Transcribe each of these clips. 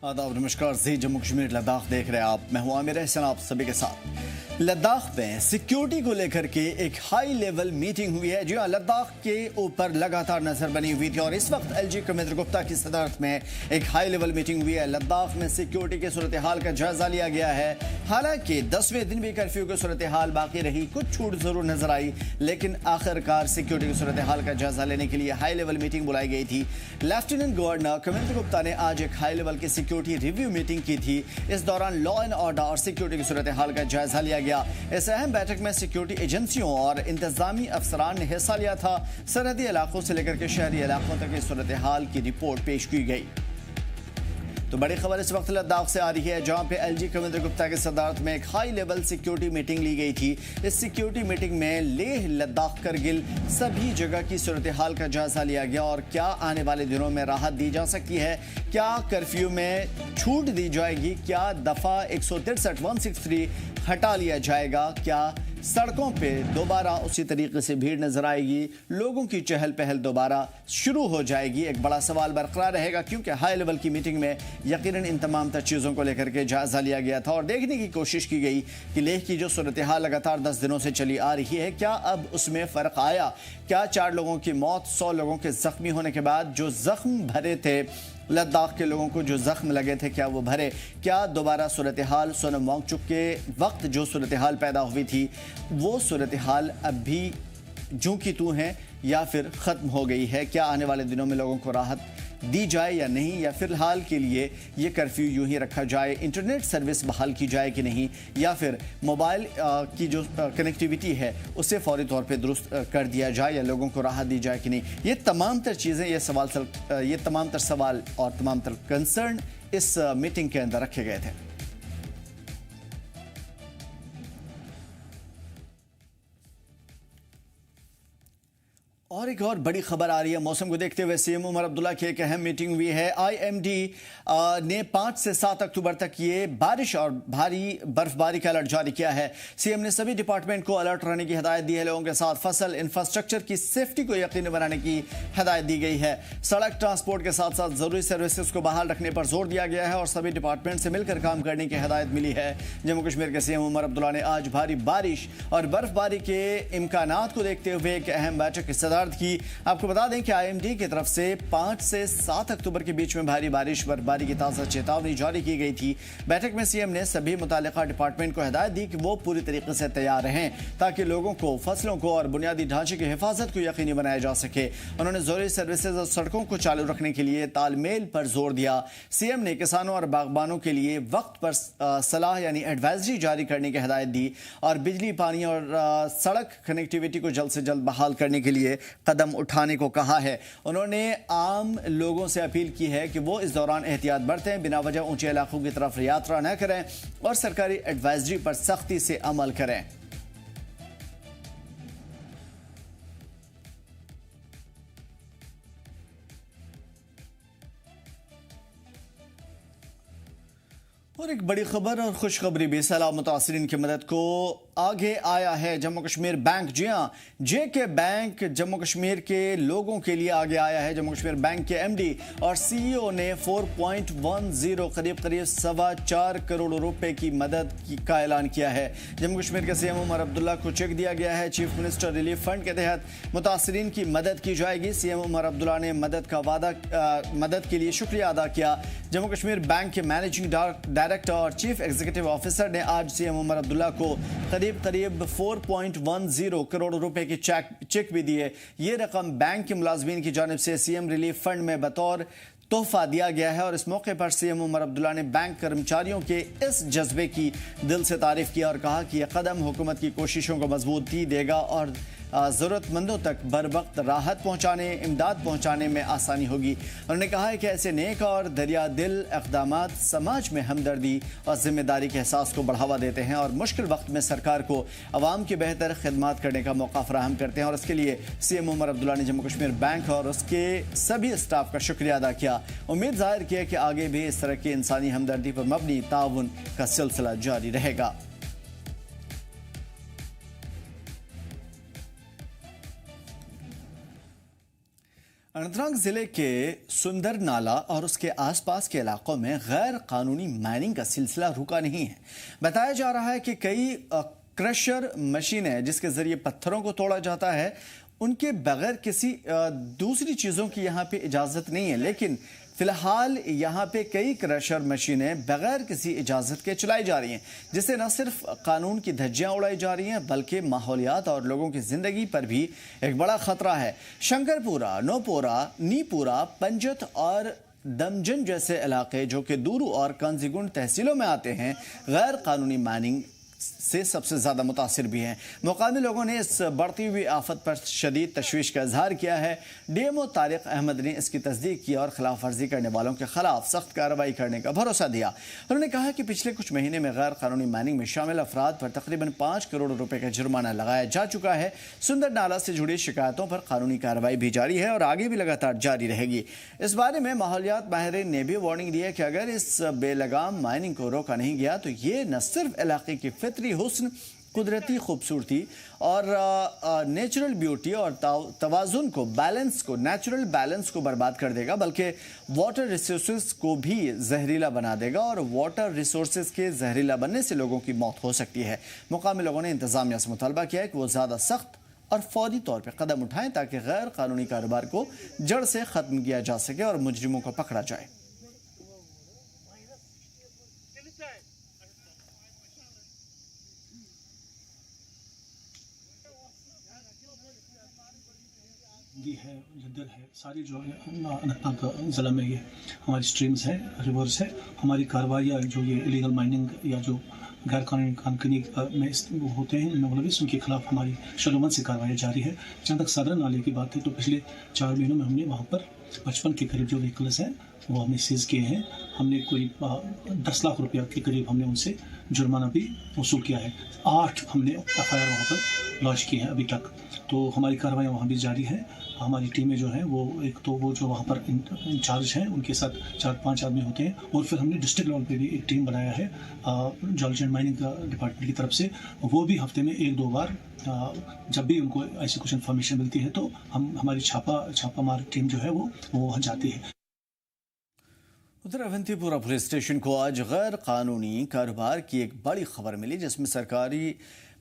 आदाब नमस्कार। जी जम्मू कश्मीर लद्दाख देख रहे हैं आप। मैं हूं आमिर एहसन आप सभी के साथ। लद्दाख में सिक्योरिटी को लेकर के एक हाई लेवल मीटिंग हुई है। जी हां, लद्दाख के ऊपर लगातार नजर बनी हुई थी और इस वक्त एलजी कमेंद्र गुप्ता की सदारत में एक हाई लेवल मीटिंग हुई है। लद्दाख में सिक्योरिटी की सूरत हाल का जायजा लिया गया है। हालांकि 10वें दिन भी कर्फ्यू की सूरत हाल बाकी रही, कुछ छूट जरूर नजर आई, लेकिन आखिरकार सिक्योरिटी की सूरत हाल का जायजा लेने के लिए हाई लेवल मीटिंग बुलाई गई थी। लेफ्टिनेंट गवर्नर कमेंद्र गुप्ता ने आज एक हाई लेवल की सिक्योरिटी रिव्यू मीटिंग की थी। इस दौरान लॉ एंड ऑर्डर और सिक्योरिटी की सूरत हाल का जायजा लिया गया। इस अहम बैठक में सिक्योरिटी एजेंसियों और इंतजामी अफसरान ने हिस्सा लिया था। सरहदी इलाकों से लेकर के शहरी इलाकों तक की सूरत हाल की रिपोर्ट पेश की गई। तो बड़ी खबर इस वक्त लद्दाख से आ रही है, जहां पे एलजी कमेंद्र गुप्ता की सदारत में एक हाई लेवल सिक्योरिटी मीटिंग ली गई थी। इस सिक्योरिटी मीटिंग में लेह, लद्दाख, करगिल सभी जगह की सूरत हाल का जायजा लिया गया और क्या आने वाले दिनों में राहत दी जा सकती है, क्या कर्फ्यू में छूट दी जाएगी, क्या दफा 163 163 हटा लिया जाएगा, क्या सड़कों पे दोबारा उसी तरीके से भीड़ नजर आएगी, लोगों की चहल पहल दोबारा शुरू हो जाएगी। एक बड़ा सवाल बरकरार रहेगा, क्योंकि हाई लेवल की मीटिंग में यकीनन इन तमाम तर चीज़ों को लेकर के जायजा लिया गया था और देखने की कोशिश की गई कि लेह की जो सूरत हाल लगातार 10 दिनों से चली आ रही है, क्या अब उसमें फ़र्क आया। क्या 4 लोगों की मौत, 100 लोगों के जख्मी होने के बाद जो जख्म भरे थे, लद्दाख के लोगों को जो जख्म लगे थे, क्या वो भरे। क्या दोबारा सूरत हाल सोनम वांगचुक के वक्त जो सूरत हाल पैदा हुई थी, वो सूरत हाल अब भी जूं की तूं है या फिर ख़त्म हो गई है। क्या आने वाले दिनों में लोगों को राहत दी जाए या नहीं, या फिलहाल के लिए ये कर्फ्यू यूं ही रखा जाए, इंटरनेट सर्विस बहाल की जाए कि नहीं, या फिर मोबाइल की जो कनेक्टिविटी है उसे फौरी तौर पे दुरुस्त कर दिया जाए या लोगों को राहत दी जाए कि नहीं। ये तमाम तर चीज़ें, ये तमाम तर सवाल और तमाम तर कंसर्न इस मीटिंग के अंदर रखे गए थे। और एक और बड़ी खबर आ रही है मौसम को देखते हुए। सीएम उमर अब्दुल्ला की एक अहम मीटिंग हुई है। आईएमडी ने 5 से 7 अक्टूबर तक ये बारिश और भारी बर्फबारी का अलर्ट जारी किया है। सीएम ने सभी डिपार्टमेंट को अलर्ट रहने की हिदायत दी है। लोगों के साथ फसल इंफ्रास्ट्रक्चर की सेफ्टी को यकीनी बनाने की हिदायत दी गई है। सड़क ट्रांसपोर्ट के साथ साथ जरूरी सर्विसेज को बहाल रखने पर जोर दिया गया है और सभी डिपार्टमेंट से मिलकर काम करने की हिदायत मिली है। जम्मू कश्मीर के सीएम उमर अब्दुल्ला ने आज भारी बारिश और बर्फबारी के इम्कानात को देखते हुए एक अहम बैठक की सदारत की। आपको बता दें कि आईएमडी की तरफ से 5 से 7 अक्टूबर के बीच में भारी बारिश बर्फबारी की ताज़ा चेतावनी जारी की गई थी। बैठक में सीएम ने सभी मुतालिका डिपार्टमेंट को हिदायत दी कि वो पूरी तरीके से तैयार रहें ताकि लोगों को, फसलों को और बुनियादी ढांचे की हिफाजत को यकीनी बनाया जा सके। उन्होंने जरूरी सर्विसेज और सड़कों को चालू रखने के लिए तालमेल पर जोर दिया। सीएम ने किसानों और बागबानों के लिए वक्त पर सलाह यानी एडवाइजरी जारी करने की हिदायत दी और बिजली, पानी और सड़क कनेक्टिविटी को जल्द से जल्द बहाल करने के लिए कदम उठाने को कहा है। उन्होंने आम लोगों से अपील की है कि वो इस दौरान एहतियात बरतें, बिना वजह ऊंचे इलाकों की तरफ यात्रा न करें और सरकारी एडवाइजरी पर सख्ती से अमल करें। और एक बड़ी खबर और खुशखबरी भी, सैलाब मुतासरीन की मदद को आगे आया है जम्मू कश्मीर बैंक। जी हाँ, जेके बैंक जम्मू कश्मीर के लोगों के लिए आगे आया है। जम्मू कश्मीर बैंक के एमडी और सीईओ ने 4.10 करीब 4.25 करोड़ रुपए की मदद का ऐलान किया है। जम्मू कश्मीर के सीएम उमर अब्दुल्ला को चेक दिया गया है। चीफ मिनिस्टर रिलीफ फंड के तहत मुतासरीन की मदद की जाएगी। सीएम उमर अब्दुल्ला ने मदद के लिए शुक्रिया अदा किया। जम्मू कश्मीर बैंक के मैनेजिंग डायरेक्टर और चीफ एग्जीक्यूटिव ऑफिसर ने आज सीएम उमर अब्दुल्ला को करीब 4.10 करोड़ रुपए की चेक भी दिए। ये रकम बैंक के मुलाजमीन की जानिब से सीएम रिलीफ फंड में बतौर तोहफा दिया गया है और इस मौके पर सीएम उमर अब्दुल्ला ने बैंक कर्मचारियों के इस जज्बे की दिल से तारीफ किया और कहा कि यह कदम हुकूमत की कोशिशों को मजबूती देगा और ज़रूरतमंदों तक बर वक्त राहत पहुँचाने, इमदाद पहुँचाने में आसानी होगी। उन्होंने कहा है कि ऐसे नेक और दरिया दिल इक़दामात समाज में हमदर्दी और जिम्मेदारी के एहसास को बढ़ावा देते हैं और मुश्किल वक्त में सरकार को अवाम की बेहतर खिदमात करने का मौका फराहम करते हैं। और इसके लिए सीएम उमर अब्दुल्ला ने जम्मू कश्मीर बैंक और उसके सभी स्टाफ का शुक्रिया अदा किया। उम्मीद जाहिर की है कि आगे भी इस तरह की इंसानी हमदर्दी पर मबनी ताउन का सिलसिला जारी रहेगा। अनंतनाग जिले के सुंदर नाला और उसके आसपास के इलाकों में गैर कानूनी माइनिंग का सिलसिला रुका नहीं है। बताया जा रहा है कि कई क्रशर मशीनें जिसके जरिए पत्थरों को तोड़ा जाता है, उनके बगैर किसी दूसरी चीजों की यहाँ पे इजाजत नहीं है। लेकिन फिलहाल यहाँ पे कई क्रशर मशीनें बगैर किसी इजाजत के चलाई जा रही हैं, जिससे न सिर्फ कानून की धज्जियां उड़ाई जा रही हैं बल्कि माहौलियात और लोगों की जिंदगी पर भी एक बड़ा खतरा है। शंकरपुरा, नौपोरा, नीपुरा, पंजत और दमजन जैसे इलाके जो कि दूरू और कंजीगुंड तहसीलों में आते हैं, गैर कानूनी माइनिंग से सबसे ज्यादा मुतासिर भी हैं। मुकामी लोगों ने इस बढ़ती हुई आफत पर शदीद तशवीश का इजहार किया है। डीएमओ तारिक अहमद ने इसकी तस्दीक की और खिलाफ वर्जी करने वालों के खिलाफ सख्त कार्रवाई करने का भरोसा दिया। उन्होंने कहा कि पिछले कुछ महीने में गैर कानूनी माइनिंग में शामिल अफराद पर तकरीबन 5 करोड़ रुपए का जुर्माना लगाया जा चुका है। सुंदर नाला से जुड़ी शिकायतों पर कानूनी कार्रवाई भी जारी है और आगे भी लगातार जारी रहेगी। इस बारे में माहौलियात माहिरीन ने भी वार्निंग दी है कि अगर इस बेलगाम माइनिंग को रोका नहीं गया तो ये न सिर्फ इलाके की फितरी हुस्न, कुदरती खूबसूरती और नेचुरल ब्यूटी और तवाजुन को, नेचुरल बैलेंस को बर्बाद कर देगा, बल्कि वाटर रिसोर्सेज को भी जहरीला बना देगा और वाटर रिसोर्सेज के जहरीला बनने से लोगों की मौत हो सकती है। मुकामी लोगों ने इंतजामिया से मुतालबा किया है कि वो ज़्यादा सख्त और फौरी तौर पर कदम उठाएं ताकि गैर कानूनी कारोबार को जड़ से ख़त्म किया जा सके और मुजरिमों को पकड़ा जाए। है, जद्दर है, सारी जो है अनंतनाग ज़िला में ये हमारी स्ट्रीम्स है, रिवर्स है। हमारी कार्रवाइयाँ जो ये इलीगल माइनिंग या जो गैर कानूनी में होते हैं उनमें मुलविस, उनके खिलाफ हमारी शलोमन से कार्रवाई जारी है। जहाँ तक सादर नाले की बात है तो पिछले 4 महीनों में हमने वहाँ पर 55 के करीब जो व्हीकल्स हैं वो हमने सीज किए हैं। हमने कोई 10 लाख रुपया के करीब हमने उनसे जुर्माना भी वसूल किया है। 8 हमने एफआईआर वहाँ पर लॉन्च किए हैं अभी तक। तो हमारी कार्रवाई वहाँ भी जारी है। हमारी टीमें जो हैं वो एक तो वो जो वहाँ पर इंचार्ज हैं उनके साथ 4-5 आदमी होते हैं और फिर हमने डिस्ट्रिक्ट लेवल पे भी एक टीम बनाया है जियोलॉजी एंड माइनिंग डिपार्टमेंट की तरफ से। वो भी हफ्ते में 1-2 बार जब भी उनको ऐसी कुछ इन्फॉर्मेशन मिलती है तो हमारी छापामार टीम जो है वो वहाँ जाती है। उधर अवंतीपुरा पुलिस स्टेशन को आज गैर कानूनी कारोबार की एक बड़ी खबर मिली, जिसमें सरकारी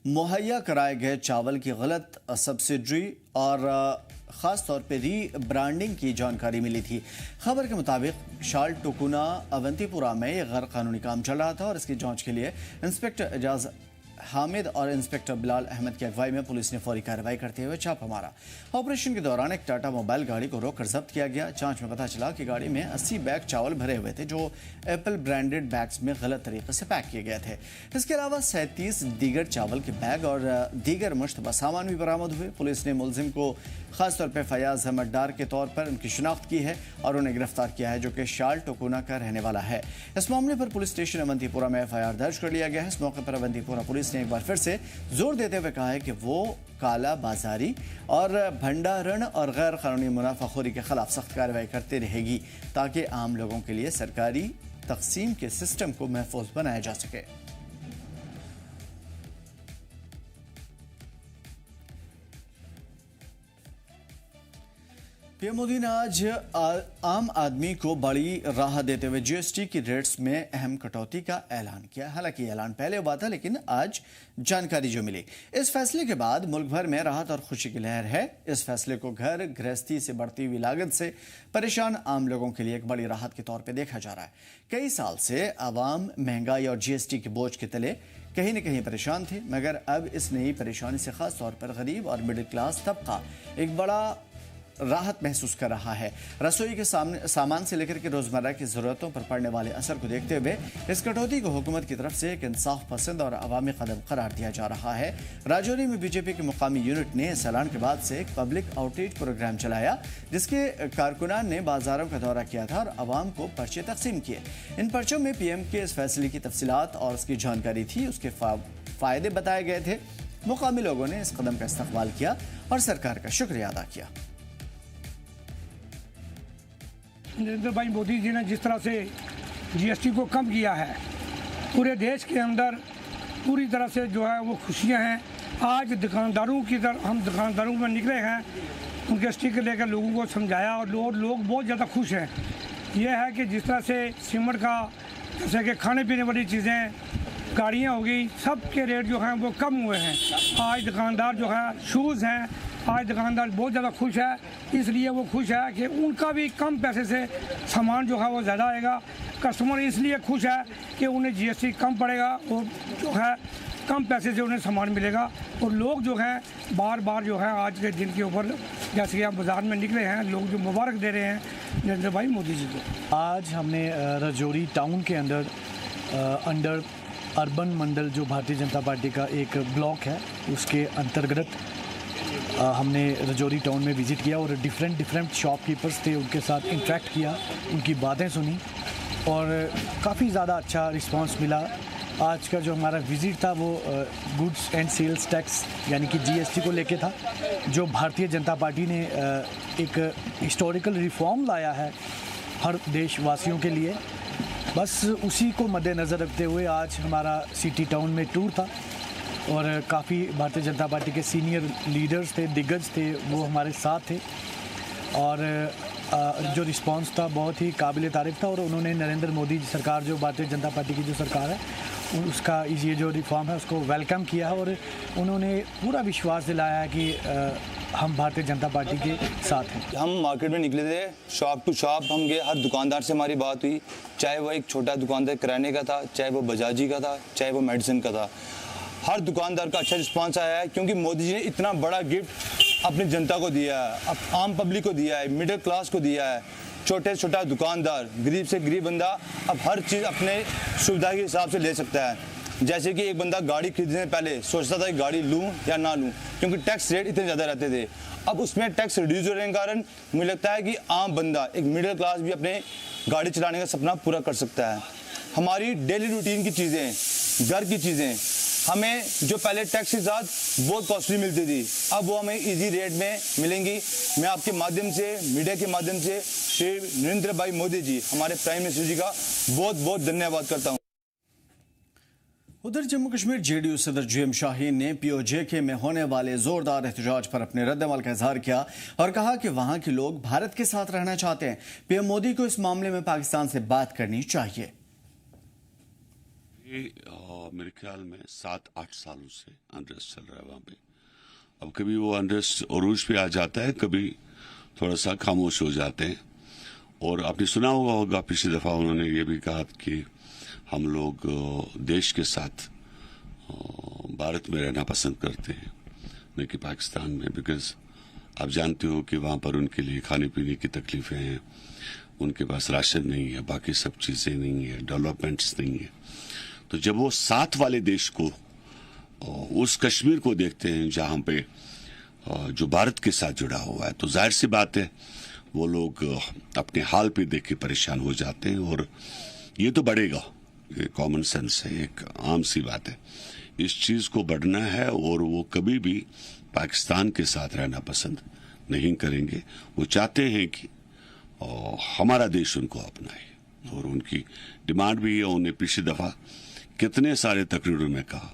मुहैया कराए गए चावल की गलत सब्सिडी और ख़ास तौर पे री ब्रांडिंग की जानकारी मिली थी। खबर के मुताबिक शाल टुकुना अवंतीपुरा में यह गैर कानूनी काम चल रहा था और इसकी जांच के लिए इंस्पेक्टर एजाज हामिद और इंस्पेक्टर बिलाल अहमद की अगुवाई में पुलिस ने फौरी कार्रवाई करते हुए छापा मारा। ऑपरेशन के दौरान एक टाटा मोबाइल गाड़ी को रोककर जब्त किया गया। जांच में पता चला कि गाड़ी में 80 बैग चावल भरे हुए थे जो एप्पल ब्रांडेड बैग्स में गलत तरीके से पैक किए गए थे। इसके अलावा 37 दीगर चावल के बैग और दीगर मुश्तबा सामान भी बरामद हुए। पुलिस ने मुलजिम को खासतौर पर फयाज अहमद डार के तौर पर उनकी शिनाख्त की है और उन्हें गिरफ्तार किया है, जो कि शाल टोकुना का रहने वाला है। इस मामले पर पुलिस स्टेशन अवंतीपुरा में एफआईआर दर्ज कर लिया गया है। इस मौके पर अवंतीपुरा पुलिस ने एक बार फिर से जोर देते हुए कहा है कि वो काला बाजारी और भंडारण और गैर कानूनी मुनाफाखोरी के खिलाफ सख्त कार्रवाई करती रहेगी ताकि आम लोगों के लिए सरकारी तकसीम के सिस्टम को महफूज बनाया जा सके। पीएम मोदी ने आज आम आदमी को बड़ी राहत देते हुए जीएसटी की रेट्स में अहम कटौती का ऐलान किया। हालांकि ऐलान पहले हुआ था, लेकिन आज जानकारी जो मिली, इस फैसले के बाद मुल्क भर में राहत और खुशी की लहर है। इस फैसले को घर गृहस्थी से बढ़ती हुई लागत से परेशान आम लोगों के लिए एक बड़ी राहत के तौर पर देखा जा रहा है। कई साल से आवाम महंगाई और जीएसटी के बोझ के तले कहीं न कहीं परेशान थे, मगर अब इस नई परेशानी से खास तौर पर गरीब और मिडिल क्लास तबका एक बड़ा राहत महसूस कर रहा है। रसोई के सामान से लेकर के रोजमर्रा की जरूरतों पर पड़ने वाले असर को देखते हुए इस कटौती को हुकूमत की तरफ से एक इंसाफ पसंद और अवामी कदम करार दिया जा रहा है। राजौरी में बीजेपी के मुकामी यूनिट ने इस ऐलान के बाद से एक पब्लिक आउटरीच प्रोग्राम चलाया, जिसके कारकुनान ने बाजारों का दौरा किया था और आवाम को पर्चे तकसीम किए। इन पर्चों में पीएम के इस फैसले की तफसीलात और उसकी जानकारी थी, उसके फायदे बताए गए थे। मुकामी लोगों ने इस कदम का इस्तकबाल किया और सरकार का शुक्रिया अदा किया। नरेंद्र भाई मोदी जी ने जिस तरह से जीएसटी को कम किया है, पूरे देश के अंदर पूरी तरह से जो है वो खुशियां हैं। आज दुकानदारों की तरफ हम दुकानदारों में निकले हैं उनके स्टिकर लेकर लोगों को समझाया और लोग बहुत ज़्यादा खुश हैं। ये है कि जिस तरह से सीमेंट का, जैसे कि खाने पीने वाली चीज़ें, गाड़ियाँ हो गई, सब के रेट जो हैं वो कम हुए हैं। आज दुकानदार जो है, शूज़ हैं, आज दुकानदार बहुत ज़्यादा खुश है। इसलिए वो खुश है कि उनका भी कम पैसे से सामान जो है वो ज़्यादा आएगा। कस्टमर इसलिए खुश है कि उन्हें जीएसटी कम पड़ेगा और जो है कम पैसे से उन्हें सामान मिलेगा। और लोग जो हैं बार बार जो है आज के दिन के ऊपर, जैसे कि आप बाज़ार में निकले हैं, लोग जो मुबारक दे रहे हैं नरेंद्र भाई मोदी जी को। आज हमने राजौरी टाउन के अंडर अर्बन मंडल जो भारतीय जनता पार्टी का एक ब्लॉक है, उसके अंतर्गत हमने राजौरी टाउन में विज़िट किया और डिफरेंट शॉपकीपर्स थे, उनके साथ इंटरेक्ट किया, उनकी बातें सुनी और काफ़ी ज़्यादा अच्छा रिस्पांस मिला। आज का जो हमारा विज़िट था वो गुड्स एंड सेल्स टैक्स यानी कि जीएसटी को लेके था, जो भारतीय जनता पार्टी ने एक हिस्टोरिकल रिफॉर्म लाया है हर देशवासियों के लिए। बस उसी को मद्देनज़र रखते हुए आज हमारा सिटी टाउन में टूर था और काफ़ी भारतीय जनता पार्टी के सीनियर लीडर्स थे, दिग्गज थे, वो हमारे साथ थे और जो रिस्पांस था बहुत ही काबिल तारीफ़ था। और उन्होंने नरेंद्र मोदी सरकार, जो भारतीय जनता पार्टी की जो सरकार है, उसका ये जो रिफॉर्म है उसको वेलकम किया है और उन्होंने पूरा विश्वास दिलाया है कि हम भारतीय जनता पार्टी के साथ हैं। हम मार्केट में निकले थे, शॉप टू शॉप हम गए, हर दुकानदार से हमारी बात हुई, चाहे वो एक छोटा दुकानदार किराने का था, चाहे वो बजाजी का था, चाहे वो मेडिसिन का था। हर दुकानदार का अच्छा रिस्पांस आया है क्योंकि मोदी जी ने इतना बड़ा गिफ्ट अपनी जनता को दिया है, अब आम पब्लिक को दिया है, मिडिल क्लास को दिया है। छोटे छोटा दुकानदार, गरीब से गरीब बंदा अब हर चीज़ अपने सुविधा के हिसाब से ले सकता है। जैसे कि एक बंदा गाड़ी खरीदने से पहले सोचता था कि गाड़ी लूं या ना लूं, क्योंकि टैक्स रेट इतने ज़्यादा रहते थे। अब उसमें टैक्स रिड्यूस होने के कारण मुझे लगता है कि आम बंदा, एक मिडिल क्लास भी अपने गाड़ी चलाने का सपना पूरा कर सकता है। हमारी डेली रूटीन की चीज़ें, घर की चीज़ें हमें जो पहले टैक्स के साथ बहुत कॉस्टली मिलती थी, अब वो हमें इजी रेट में मिलेंगी। मैं आपके माध्यम से, मीडिया के माध्यम से श्री नरेंद्र भाई मोदी जी, हमारे प्राइम मिनिस्टर जी का बहुत बहुत धन्यवाद करता हूँ। उधर जम्मू कश्मीर जेडीयू सदर जीएम शाहीन ने पीओजेके में होने वाले जोरदार एहतजाज पर अपने रद्दमल का इजहार किया और कहा कि वहां के लोग भारत के साथ रहना चाहते हैं। पीएम मोदी को इस मामले में पाकिस्तान से बात करनी चाहिए। मेरे ख्याल में 7-8 सालों से अनरेस्ट चल रहा है वहाँ पे। अब कभी वो अनरेस्ट अरूज पे आ जाता है, कभी थोड़ा सा खामोश हो जाते हैं। और आपने सुना होगा पिछली दफ़ा उन्होंने ये भी कहा कि हम लोग देश के साथ भारत में रहना पसंद करते हैं, न कि पाकिस्तान में, बिकॉज आप जानते हो कि वहाँ पर उनके लिए खाने पीने की तकलीफ़ें हैं, उनके पास राशन नहीं है, बाकी सब चीज़ें नहीं है, डेवलपमेंट्स नहीं है। तो जब वो साथ वाले देश को, उस कश्मीर को देखते हैं जहाँ पे जो भारत के साथ जुड़ा हुआ है, तो जाहिर सी बात है वो लोग अपने हाल पे देख के परेशान हो जाते हैं। और ये तो बढ़ेगा, ये कॉमन सेंस है, एक आम सी बात है। इस चीज़ को बढ़ना है और वो कभी भी पाकिस्तान के साथ रहना पसंद नहीं करेंगे। वो चाहते हैं कि हमारा देश उनको अपनाए और उनकी डिमांड भी है। उन्हें पिछली दफ़ा कितने सारे तकरीरों में कहा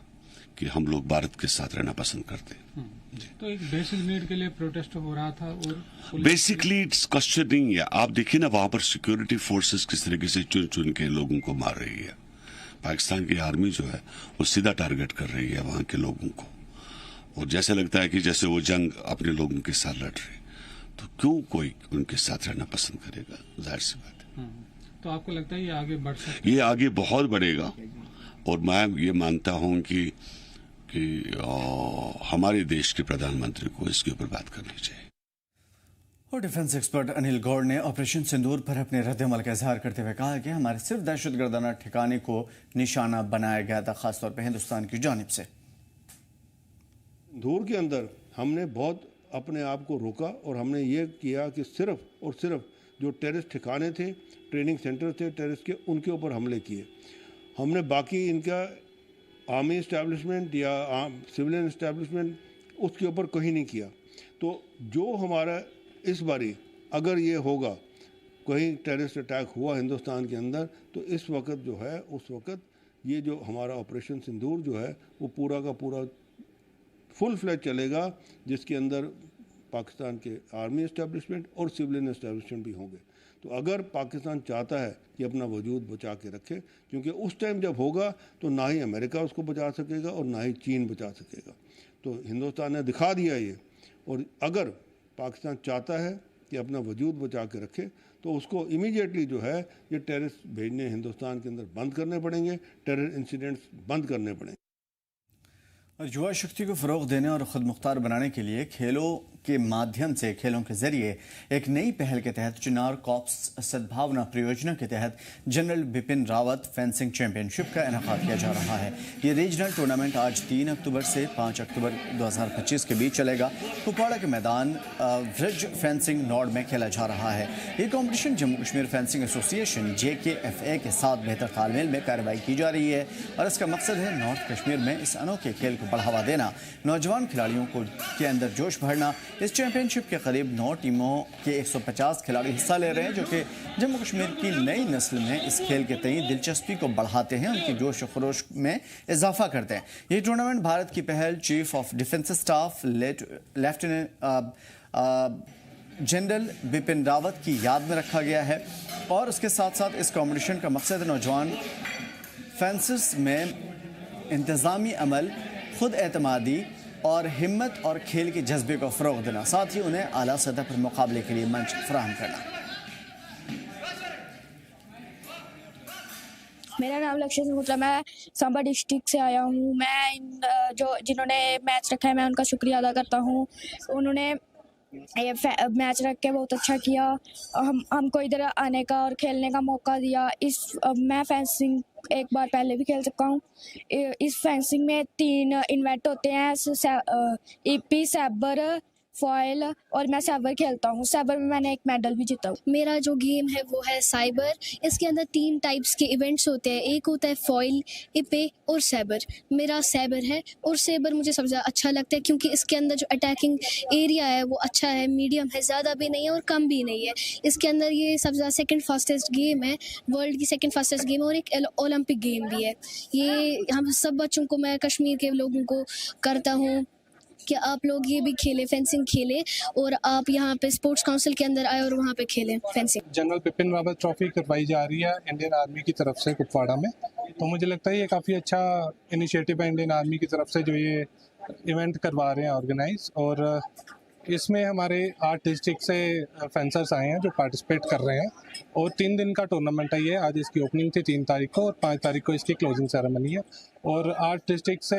कि हम लोग भारत के साथ रहना पसंद करते हैं। तो एक बेसिक नीड के लिए प्रोटेस्ट हो रहा था और बेसिकली क्वेश्चन नहीं है। आप देखिए ना वहां पर सिक्योरिटी फोर्सेस किस तरीके से चुन चुन के लोगों को मार रही है। पाकिस्तान की आर्मी जो है वो सीधा टारगेट कर रही है वहां के लोगों को, और जैसे लगता है कि जैसे वो जंग अपने लोगों के साथ लड़ रहे। तो क्यों कोई उनके साथ रहना पसंद करेगा? जाहिर सी बात है। तो आपको लगता है ये आगे बढ़ सकता है? ये आगे बहुत बढ़ेगा और मैं ये मानता हूं कि हमारे देश के प्रधानमंत्री को इसके ऊपर बात करनी चाहिए। और डिफेंस एक्सपर्ट अनिल गौड़ ने ऑपरेशन सिंदूर पर अपने रद्दमल का इजहार करते हुए कहा कि हमारे सिर्फ दहशतगर्दाना ठिकाने को निशाना बनाया गया था, खासतौर पर हिंदुस्तान की जानिब से। सिंदूर के अंदर हमने बहुत अपने आप को रोका और हमने ये किया कि सिर्फ और सिर्फ जो टेररिस्ट ठिकाने थे, ट्रेनिंग सेंटर थे टेररिस्ट के, उनके ऊपर हमले किए। हमने बाकी इनका आर्मी इस्टेब्लिशमेंट या सिविलियन इस्टेब्लिशमेंट उसके ऊपर कहीं नहीं किया। तो जो हमारा इस बारी अगर ये होगा, कहीं टेररिस्ट अटैक हुआ हिंदुस्तान के अंदर, तो इस वक्त जो है, उस वक्त ये जो हमारा ऑपरेशन सिंदूर जो है वो पूरा का पूरा फुल फ्लैज चलेगा, जिसके अंदर पाकिस्तान के आर्मी इस्टेब्लिशमेंट और सिविलियन इस्टेब्लिशमेंट भी होंगे। तो अगर पाकिस्तान चाहता है कि अपना वजूद बचा के रखे, क्योंकि उस टाइम जब होगा तो ना ही अमेरिका उसको बचा सकेगा और ना ही चीन बचा सकेगा। तो हिंदुस्तान ने दिखा दिया ये, और अगर पाकिस्तान चाहता है कि अपना वजूद बचा के रखे तो उसको इमीडिएटली जो है ये टेररिस्ट भेजने हिंदुस्तान के अंदर बंद करने पड़ेंगे, टेरर इंसिडेंट्स बंद करने पड़ेंगे। और युवा शक्ति को फ़रोग़ देने और ख़ुद मुख्तार बनाने के लिए खेलों के माध्यम से, खेलों के ज़रिए एक नई पहल के तहत चिनार कॉप्स सद्भावना परियोजना के तहत general Bipin Rawat fencing championship का इनेकाद किया जा रहा है। ये रीजनल टूर्नामेंट आज 3 अक्टूबर से 5 अक्टूबर 2025 के बीच चलेगा। कुपवाड़ा के मैदान ब्रिज फेंसिंग नॉर्ड में खेला जा रहा है। ये competition Jammu Kashmir fencing association JKFA के साथ बेहतर तालमेल में कार्रवाई की जा रही है और इसका मकसद है नॉर्थ कश्मीर में इस अनोखे खेल को बढ़ावा देना, नौजवान खिलाड़ियों के अंदर जोश भरना। इस चैंपियनशिप के करीब 9 टीमों के 150 खिलाड़ी हिस्सा ले रहे हैं, जो कि जम्मू कश्मीर की नई नस्ल में इस खेल के तई दिलचस्पी को बढ़ाते हैं, उनकी जोश खरोश में इजाफा करते हैं। ये टूर्नामेंट भारत की पहल chief of defence staff lieutenant general Bipin Rawat की याद में रखा गया है और उसके साथ साथ इस कॉम्पिटिशन का मकसद नौजवान फेंसर्स में इंतज़ामी अमल, खुद एतमादी और हिम्मत और खेल के जज्बे को फ़रोग़ देना, साथ ही उन्हें आला सतह पर मुकाबले के लिए मंच फराहम करना। मेरा नाम लक्ष्य समुद्रा, मैं सांबा डिस्ट्रिक्ट से आया हूँ। मैं जिन्होंने मैच रखा है मैं उनका शुक्रिया अदा करता हूँ। उन्होंने ये मैच रख के बहुत अच्छा किया, हमको इधर आने का और खेलने का मौका दिया। मैं फेंसिंग एक बार पहले भी खेल चुका हूँ। इस फेंसिंग में 3 इवेंट होते हैं, ईपी, सैबर, फॉयल, और मैं सैबर खेलता हूँ। सैबर में मैंने एक मेडल भी जीता हूँ। मेरा जो गेम है वो है साइबर। इसके अंदर 3 टाइप्स के इवेंट्स होते हैं, एक होता है फॉयल, इपे और सैबर। मेरा सैबर है और सैबर मुझे सबसे अच्छा लगता है क्योंकि इसके अंदर जो अटैकिंग एरिया है वो अच्छा है, मीडियम है, ज़्यादा भी नहीं है और कम भी नहीं है। इसके अंदर ये सबसे सेकंड फास्टेस्ट गेम है, वर्ल्ड की सेकंड फास्टेस्ट गेम और एक ओलंपिक गेम भी है। ये हम सब बच्चों को, मैं कश्मीर के लोगों को करता हूँ कि आप लोग ये भी खेलें, फेंसिंग खेलें और आप यहाँ पे स्पोर्ट्स काउंसिल के अंदर आए और वहाँ पे खेलें fencing. General Bipin Rawat trophy करवाई जा रही है इंडियन आर्मी की तरफ से कुपवाड़ा में, तो मुझे लगता है ये काफ़ी अच्छा इनिशिएटिव है इंडियन आर्मी की तरफ से जो ये इवेंट करवा रहे हैं ऑर्गेनाइज। और इसमें हमारे 8 डिस्ट्रिक्ट से फेंसर्स आए हैं जो पार्टिसिपेट कर रहे हैं और 3 दिन का टूर्नामेंट है ये। आज इसकी ओपनिंग थी 3 तारीख को और 5 तारीख को इसकी क्लोजिंग सेरेमनी है। और 8 डिस्ट्रिक्ट से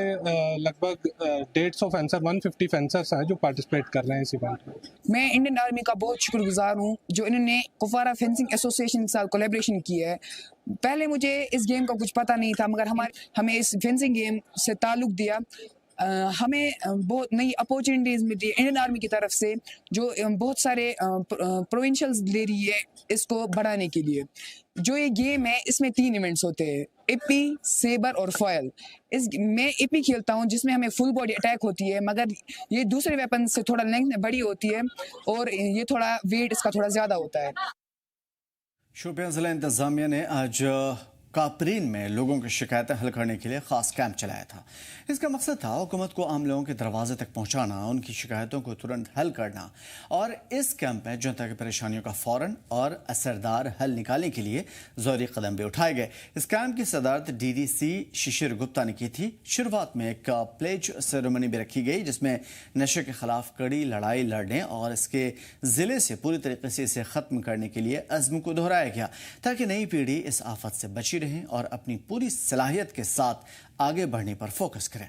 लगभग 150 फेंसर, 150 फेंसर्स हैं जो पार्टिसिपेट कर रहे हैं इस इवेंट में। मैं इंडियन आर्मी का बहुत शुक्रगुजार हूँ जो इन्होंने कुपवाड़ा फेंसिंग एसोसिएशन के साथ कोलैबोरेशन की है। पहले मुझे इस गेम का कुछ पता नहीं था, मगर हमें इस फेंसिंग गेम से ताल्लुक़ दिया, हमें बहुत नई अपॉर्चुनिटीज़ मिलती है इंडियन आर्मी की तरफ से, जो बहुत सारे प्रोविंशियल्स ले रही है इसको बढ़ाने के लिए। जो ये गेम है इसमें 3 इवेंट्स होते हैं, इपी, सेबर और फॉयल। मैं इपी खेलता हूँ जिसमें हमें फुल बॉडी अटैक होती है, मगर ये दूसरे वेपन से थोड़ा लेंथ बड़ी होती है और ये थोड़ा वेट इसका थोड़ा ज़्यादा होता है। शोपियां जिला इंतजामिया ने आज कापरीन में लोगों की शिकायतें हल करने के लिए खास कैंप चलाया था। इसका मकसद था हुकूमत को आम लोगों के दरवाजे तक पहुंचाना, उनकी शिकायतों को तुरंत हल करना। और इस कैंप में जनता की परेशानियों का फौरन और असरदार हल निकालने के लिए ज़रूरी कदम भी उठाए गए। इस कैंप की सदारत DDC शिशिर गुप्ता ने की थी। शुरुआत में एक प्लेज सेरेमनी भी रखी गई जिसमें नशे के खिलाफ कड़ी लड़ाई लड़ने और इसके ज़िले से पूरी तरीके से इसे ख़त्म करने के लिए अज़्म को दोहराया गया, ताकि नई पीढ़ी इस आफत से बची रहें और अपनी पूरी सलाहियत के साथ आगे बढ़ने पर फोकस करें।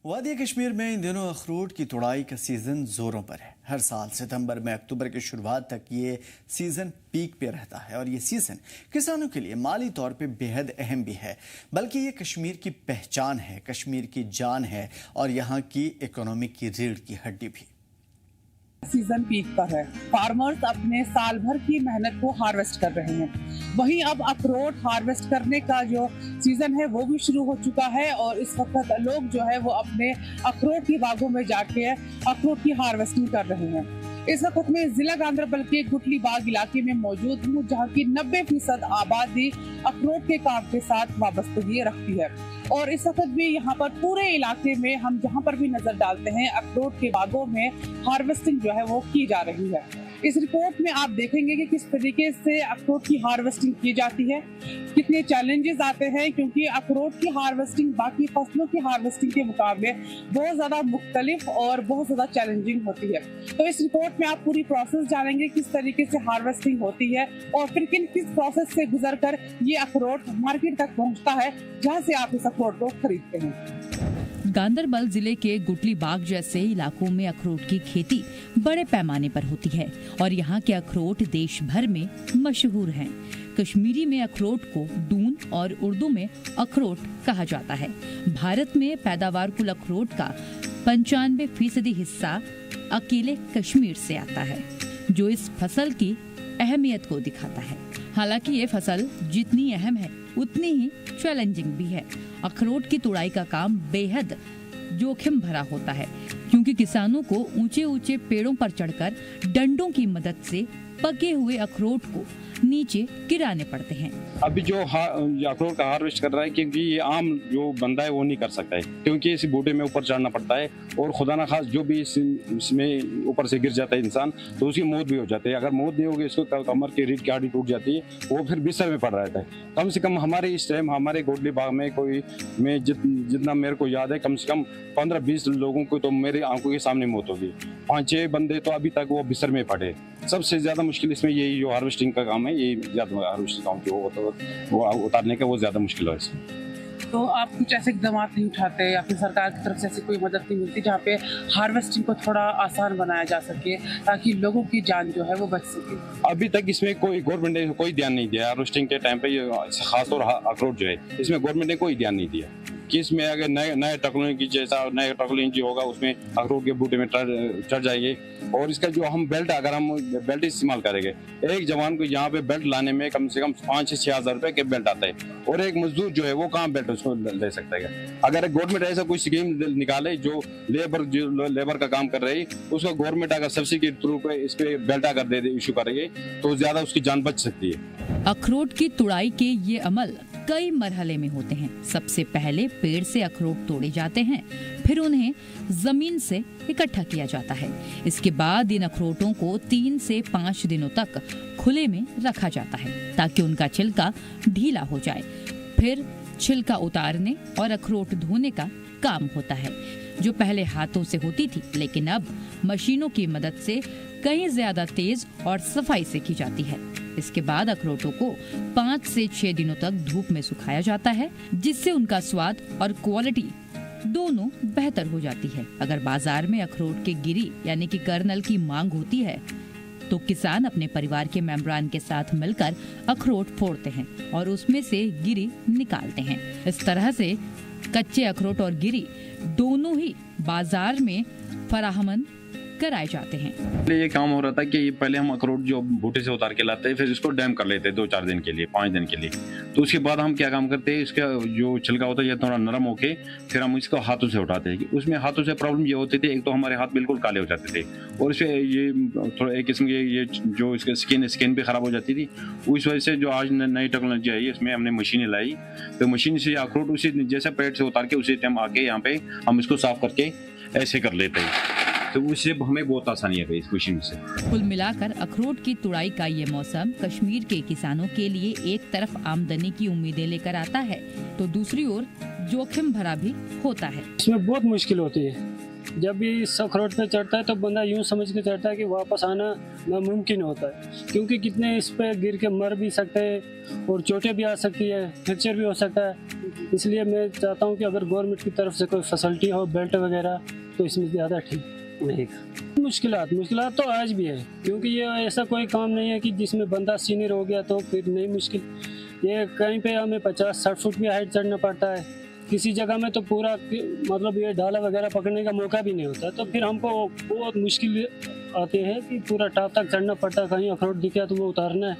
वादी कश्मीर में इन दिनों अखरोट की तुड़ाई का सीज़न ज़ोरों पर है। हर साल सितंबर में अक्टूबर की शुरुआत तक ये सीज़न पीक पे रहता है और ये सीज़न किसानों के लिए माली तौर पे बेहद अहम भी है, बल्कि ये कश्मीर की पहचान है, कश्मीर की जान है और यहाँ की इकोनॉमी की रीढ़ की हड्डी भी। सीजन पीक पर है, फार्मर्स अपने साल भर की मेहनत को हार्वेस्ट कर रहे हैं। वहीं अब अखरोट हार्वेस्ट करने का जो सीजन है वो भी शुरू हो चुका है और इस वक्त लोग जो है वो अपने अखरोट की बागों में जाके अखरोट की हार्वेस्टिंग कर रहे हैं। इस वक्त मैं जिला गांधरबल के गुटली बाग इलाके में मौजूद हूँ, जहाँ की 90% आबादी अखरोट के काम के साथ वाबस्तगी रखती है। और इस वक्त भी यहाँ पर पूरे इलाके में हम जहाँ पर भी नजर डालते हैं अखरोट के बागों में हार्वेस्टिंग जो है वो की जा रही है। इस रिपोर्ट में आप देखेंगे कि किस तरीके से अखरोट की हार्वेस्टिंग की जाती है, कितने चैलेंजेस आते हैं, क्योंकि अखरोट की हार्वेस्टिंग बाकी फसलों की हार्वेस्टिंग के मुकाबले बहुत ज़्यादा मुख्तलिफ और बहुत ज़्यादा चैलेंजिंग होती है। तो इस रिपोर्ट में आप पूरी प्रोसेस जानेंगे किस तरीके से हार्वेस्टिंग होती है और फिर किस प्रोसेस से गुजर कर ये अखरोट मार्केट तक पहुँचता है, जहाँ से आप इस अखरोट को खरीदते हैं। गांधरबल जिले के गुटली बाग जैसे इलाकों में अखरोट की खेती बड़े पैमाने पर होती है और यहाँ के अखरोट देश भर में मशहूर हैं। कश्मीरी में अखरोट को दून और उर्दू में अखरोट कहा जाता है। भारत में पैदावार कुल अखरोट का 95% हिस्सा अकेले कश्मीर से आता है, जो इस फसल की अहमियत को दिखाता है। हालांकि ये फसल जितनी अहम है उतनी ही चैलेंजिंग भी है। अखरोट की तुड़ाई का काम बेहद जोखिम भरा होता है, क्योंकि किसानों को ऊंचे ऊंचे पेड़ों पर चढ़कर डंडों की मदद से पके हुए अखरोट को नीचे गिराने पड़ते हैं। अभी जो अखरोट का हार्वेस्ट कर रहा है, क्योंकि ये आम जो बंदा है वो नहीं कर सकता है, क्योंकि इस बूटे में ऊपर चढ़ना पड़ता है और खुदा ना खास जो भी इसमें ऊपर से गिर जाता है इंसान तो उसकी मौत भी हो जाती है। अगर मौत नहीं होगी, इसको कमर की रीढ़ की हड्डी टूट जाती है, वो फिर बिस्तर में पड़ रहता है। कम से कम हमारे इस टाइम हमारे गुटली बाग में जितना मेरे को याद है, कम से कम 15-20 लोगों को तो मेरे आंखों के सामने मौत होगी। 5-6 बंदे तो अभी तक वो बिस्तर में पड़े। सबसे ज्यादा मुश्किल इसमें यही जो हार्वेस्टिंग का काम है, ये ज्यादा हार्वेस्टिंग काम जो वो उतारने का वो ज्यादा मुश्किल है इसमें। तो आप कुछ ऐसे इकदाम नहीं उठाते या फिर सरकार की तरफ से ऐसी कोई मदद नहीं मिलती जहाँ पे हार्वेस्टिंग को थोड़ा आसान बनाया जा सके, ताकि लोगों की जान जो है वो बच सके? अभी तक इसमें कोई गवर्नमेंट ने कोई ध्यान नहीं दिया। हार्वेस्टिंग के टाइम पे ये खासतौर अखरोट जो है, इसमें गवर्नमेंट ने कोई ध्यान नहीं दिया कि इसमें अगर नए टेक्नोलॉजी जैसा नए टेक्नोलॉजी होगा उसमें अखरोट के बूटे में चढ़ जाएंगे। और इसका जो हम बेल्ट, अगर हम बेल्ट इस्तेमाल करेंगे, एक जवान को यहाँ पे बेल्ट लाने में कम से कम 5 से 6 हज़ार रुपए के बेल्ट आता है, और एक मजदूर जो है वो कहाँ बेल्ट उसको ले सकता है। अगर गवर्नमेंट ऐसा कोई स्कीम निकाले जो लेबर का काम कर रही है, उसको गवर्नमेंट अगर सब्सिडी के थ्रू पे इस पे बेल्ट अगर दे इशू करेंगे तो ज्यादा उसकी जान बच सकती है। अखरोट की तुड़ाई के ये अमल कई मरहले में होते हैं। सबसे पहले पेड़ से अखरोट तोड़े जाते हैं, फिर उन्हें जमीन से इकट्ठा किया जाता है। इसके बाद इन अखरोटों को 3 से 5 दिनों तक खुले में रखा जाता है ताकि उनका छिलका ढीला हो जाए। फिर छिलका उतारने और अखरोट धोने का काम होता है, जो पहले हाथों से होती थी, लेकिन अब मशीनों की मदद से कहीं ज्यादा तेज और सफाई से की जाती है। इसके बाद अखरोटों को 5 से 6 दिनों तक धूप में सुखाया जाता है, जिससे उनका स्वाद और क्वालिटी दोनों बेहतर हो जाती है। अगर बाजार में अखरोट के गिरी यानी कि कर्नल की मांग होती है तो किसान अपने परिवार के मेंबरान के साथ मिलकर अखरोट फोड़ते हैं और उसमें से गिरी निकालते हैं। इस तरह से कच्चे अखरोट और गिरी दोनों ही बाजार में फराहमन कराए जाते हैं। ये काम हो रहा था कि पहले हम अखरोट जो बूटे से उतार के लाते हैं, फिर इसको डैम कर लेते हैं 2-4 दिन के लिए, 5 दिन के लिए। तो उसके बाद हम क्या काम करते हैं, इसका जो छिलका होता है ये थोड़ा नरम होके फिर हम इसको हाथों से उठाते हैं। उसमें हाथों से प्रॉब्लम ये होती थी, एक तो हमारे हाथ बिल्कुल काले हो जाते थे और इससे ये थोड़ा एक किस्म के ये जो इसका स्किन भी खराब हो जाती थी। उस वजह से जो आज नई टेक्नोलॉजी आई, इसमें हमने मशीनें लाई, तो मशीन से अखरोट उसी जैसे पेड़ से उतार के उसी टाइम आके यहाँ पे हम इसको साफ करके ऐसे कर लेते हैं, तो उससे हमें बहुत आसानी है इस मशीन से। कुल मिलाकर अखरोट की तुड़ाई का ये मौसम कश्मीर के किसानों के लिए एक तरफ आमदनी की उम्मीदें लेकर आता है तो दूसरी ओर जोखिम भरा भी होता है। इसमें बहुत मुश्किल होती है। जब भी इस अखरोट पे चढ़ता है तो बंदा यूं समझ के चढ़ता है कि वापस आना नामुमकिन होता है, क्योंकि कितने इस पे गिर के मर भी सकते हैं और चोटें भी आ सकती है, फ्रैक्चर भी हो सकता है। इसलिए मैं चाहता हूँ कि अगर गवर्नमेंट की तरफ से कोई फैसिलिटी हो, बेल्ट वगैरह, तो इसमें ज़्यादा ठीक रहेगा। मुश्किलात तो आज भी है, क्योंकि ये ऐसा कोई काम नहीं है कि जिसमें बंदा सीनियर हो गया तो फिर नहीं मुश्किल। ये कहीं पे हमें 50-60 फुट भी हाइट चढ़ना पड़ता है, किसी जगह में तो पूरा मतलब ये डाला वगैरह पकड़ने का मौका भी नहीं होता, तो फिर हमको बहुत मुश्किल आती है कि पूरा टॉप तक चढ़ना पड़ता है। कहीं अखरोट दिखा तो वो उतारना है,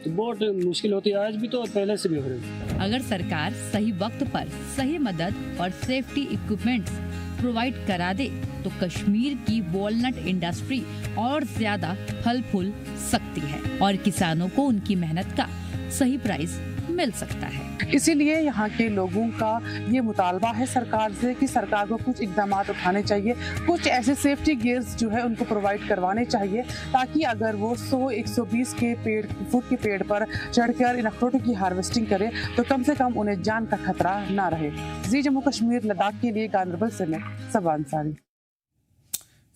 तो बहुत मुश्किल होती है आज भी तो, और पहले से भी हो रही है। अगर सरकार सही वक्त पर सही मदद और सेफ्टी इक्विपमेंट्स प्रोवाइड करा दे तो कश्मीर की वॉलनट इंडस्ट्री और ज्यादा फल फूल सकती है और किसानों को उनकी मेहनत का सही प्राइस मिल सकता है। इसीलिए यहाँ के लोगों का ये मुतालबा है सरकार से कि सरकार को कुछ इकदाम उठाने चाहिए, कुछ ऐसे सेफ्टी गियर्स जो है उनको प्रोवाइड करवाने चाहिए, ताकि अगर वो 100-120 के फुट के पेड़ पर चढ़कर इन अखरोटों की हार्वेस्टिंग करें तो कम से कम उन्हें जान का खतरा ना रहे। जी जम्मू कश्मीर लद्दाख के लिए गांदरबल से मैं सबा अंसारी।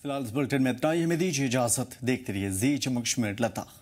फिलहाल इस बुलेटिन में इतना ही, हमें दीजिए इजाजत। देखते रहिए जी जम्मू कश्मीर लद्दाख।